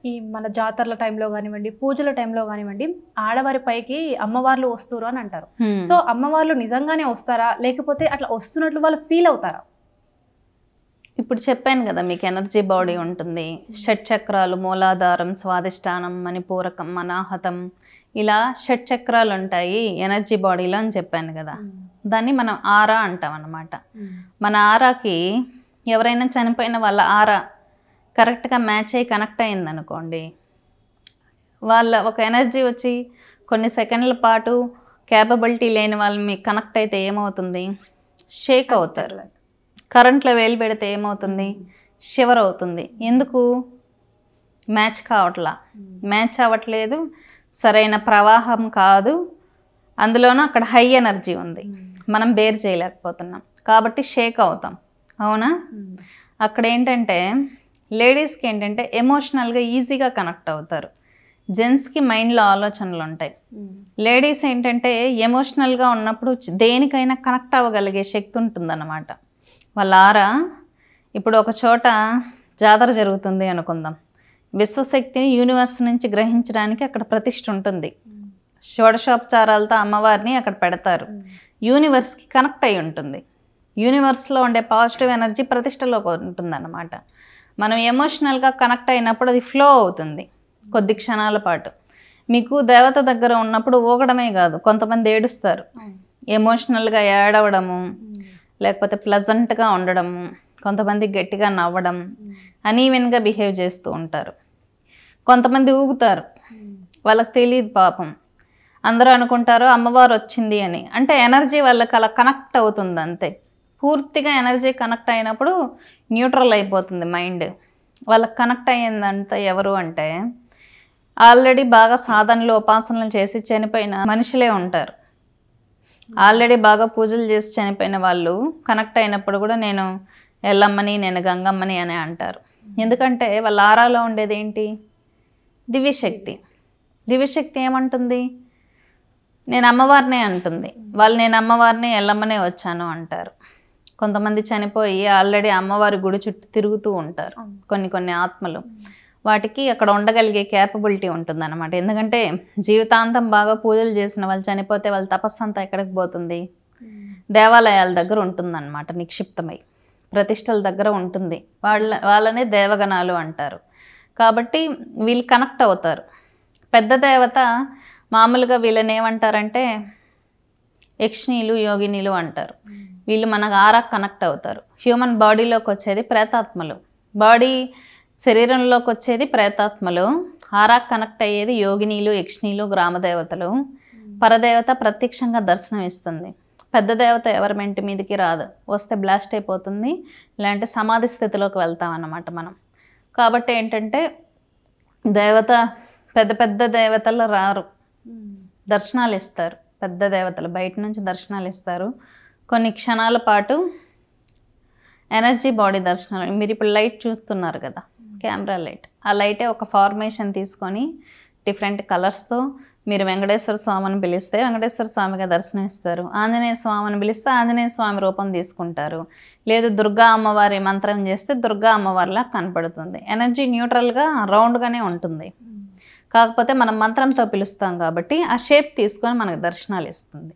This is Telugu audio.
ఈ మన జాతరల టైంలో కానివ్వండి, పూజల టైంలో కానివ్వండి, ఆడవారి పైకి అమ్మవార్లు వస్తురు అని అంటారు. సో అమ్మవార్లు నిజంగానే వస్తారా, లేకపోతే అట్లా వస్తున్నట్లు వాళ్ళు ఫీల్ అవుతారా? ఇప్పుడు చెప్పాను కదా మీకు ఎనర్జీ బాడీ ఉంటుంది. షట్చక్రాలు మూలాధారం, స్వాదిష్టానం, మణిపూరకం, అనాహతం, ఇలా షట్చక్రాలు ఉంటాయి ఎనర్జీ బాడీలో అని చెప్పాను కదా. దాన్ని మనం ఆరా అంటాం అన్నమాట. మన ఆరాకి ఎవరైనా చనిపోయిన వాళ్ళ ఆరా కరెక్ట్గా మ్యాచ్ అయ్యి కనెక్ట్ అయింది అనుకోండి, వాళ్ళ ఒక ఎనర్జీ వచ్చి కొన్ని సెకండ్ల పాటు క్యాపబిలిటీ లేని వాళ్ళు మీకు కనెక్ట్ అయితే ఏమవుతుంది, షేక్ అవుతారు. కరెంట్లో వేలు పెడితే ఏమవుతుంది, షివర్ అవుతుంది. ఎందుకు, మ్యాచ్ కావట్లా, మ్యాచ్ అవ్వట్లేదు, సరైన ప్రవాహం కాదు, అందులోనూ అక్కడ హై ఎనర్జీ ఉంది, మనం బేర్ చేయలేకపోతున్నాం కాబట్టి షేక్ అవుతాం. అవునా? అక్కడ ఏంటంటే లేడీస్కి ఏంటంటే ఎమోషనల్గా ఈజీగా కనెక్ట్ అవుతారు. జెంట్స్కి మైండ్లో ఆలోచనలు ఉంటాయి. లేడీస్ ఏంటంటే ఎమోషనల్గా ఉన్నప్పుడు దేనికైనా కనెక్ట్ అవ్వగలిగే శక్తి ఉంటుందన్నమాట. వాళ్ళ ఆరా ఇప్పుడు ఒక చోట జాతర జరుగుతుంది అనుకుందాం, విశ్వశక్తిని యూనివర్స్ నుంచి గ్రహించడానికి అక్కడ ప్రతిష్ఠ ఉంటుంది. షోడశోపచారాలతో అమ్మవారిని అక్కడ పెడతారు. యూనివర్స్కి కనెక్ట్ అయి ఉంటుంది. యూనివర్స్లో ఉండే పాజిటివ్ ఎనర్జీ ప్రతిష్టలో ఉంటుందన్నమాట. మనం ఎమోషనల్గా కనెక్ట్ అయినప్పుడు అది ఫ్లో అవుతుంది కొద్ది క్షణాల పాటు. మీకు దేవత దగ్గర ఉన్నప్పుడు ఊగడమే కాదు, కొంతమంది ఏడుస్తారు. ఎమోషనల్గా ఏడవడము, లేకపోతే ప్లజెంట్గా ఉండడము, కొంతమంది గట్టిగా నవ్వడం, అనీవెన్గా బిహేవ్ చేస్తూ ఉంటారు. కొంతమంది ఊగుతారు, వాళ్ళకి తెలియదు పాపం. అందరూ అనుకుంటారు అమ్మవారు వచ్చింది అని. అంటే ఎనర్జీ వాళ్ళకి అలా కనెక్ట్ అవుతుంది అంతే. పూర్తిగా ఎనర్జీ కనెక్ట్ అయినప్పుడు న్యూట్రల్ అయిపోతుంది మైండ్. వాళ్ళకి కనెక్ట్ అయ్యిందంతా ఎవరు అంటే ఆల్రెడీ బాగా సాధనలు ఉపాసనలు చేసి చనిపోయిన మనుషులే ఉంటారు. ఆల్రెడీ బాగా పూజలు చేసి చనిపోయిన వాళ్ళు కనెక్ట్ అయినప్పుడు కూడా నేను ఎల్లమ్మని, నేను గంగమ్మని అని అంటారు. ఎందుకంటే వాళ్ళ ఆరాలో ఉండేది ఏంటి, దివ్యశక్తి. దివ్యశక్తి ఏమంటుంది, నేను అమ్మవారినే అంటుంది. వాళ్ళు నేను అమ్మవారిని, ఎల్లమ్మనే వచ్చాను అంటారు. కొంతమంది చనిపోయి ఆల్రెడీ అమ్మవారి గుడి చుట్టూ తిరుగుతూ ఉంటారు కొన్ని ఆత్మలు. వాటికి అక్కడ ఉండగలిగే క్యాపబిలిటీ ఉంటుందన్నమాట. ఎందుకంటే జీవితాంతం బాగా పూజలు చేసిన వాళ్ళు చనిపోతే వాళ్ళ తపస్సు అంతా ఎక్కడికి పోతుంది, దేవాలయాల దగ్గర ఉంటుందన్నమాట, నిక్షిప్తమై ప్రతిష్టల దగ్గర ఉంటుంది. వాళ్ళనే దేవగణాలు అంటారు. కాబట్టి వీళ్ళు కనెక్ట్ అవుతారు. పెద్ద దేవత మామూలుగా వీళ్ళని ఏమంటారంటే యక్షిణీలు, యోగినీలు అంటారు. వీళ్ళు మనకు ఆరా కనెక్ట్ అవుతారు. హ్యూమన్ బాడీలోకి వచ్చేది ప్రేతాత్మలు, బాడీ శరీరంలోకి వచ్చేది ప్రేతాత్మలు, ఆరా కనెక్ట్ అయ్యేది యోగినీలు, యక్షిణీలు, గ్రామదేవతలు. పరదేవత ప్రత్యక్షంగా దర్శనం ఇస్తుంది. పెద్ద దేవత ఎవరి మెంటి మీదకి రాదు, వస్తే బ్లాస్ట్ అయిపోతుంది, ఇలాంటి సమాధి స్థితిలోకి వెళ్తాం అన్నమాట మనం. కాబట్టి ఏంటంటే దేవత పెద్ద పెద్ద దేవతలు రారు, దర్శనాలు ఇస్తారు. పెద్ద దేవతలు బయట నుంచి దర్శనాలు ఇస్తారు. కొన్ని క్షణాల పాటు ఎనర్జీ బాడీ దర్శనాలు. మీరు ఇప్పుడు లైట్ చూస్తున్నారు కదా, కెమెరా లైట్, ఆ లైటే ఒక ఫార్మేషన్ తీసుకొని డిఫరెంట్ కలర్స్తో మీరు వెంకటేశ్వర స్వామిని పిలిస్తే వెంకటేశ్వర స్వామిగా దర్శనం ఇస్తారు. ఆంజనేయ స్వామిని పిలిస్తే ఆంజనేయ స్వామి రూపం తీసుకుంటారు. లేదు దుర్గా అమ్మవారి మంత్రం చేస్తే దుర్గా అమ్మవారిలా కనపడుతుంది. ఎనర్జీ న్యూట్రల్గా రౌండ్గానే ఉంటుంది. కాకపోతే మనం మంత్రంతో పిలుస్తాం కాబట్టి ఆ షేప్ తీసుకొని మనకు దర్శనాలు ఇస్తుంది.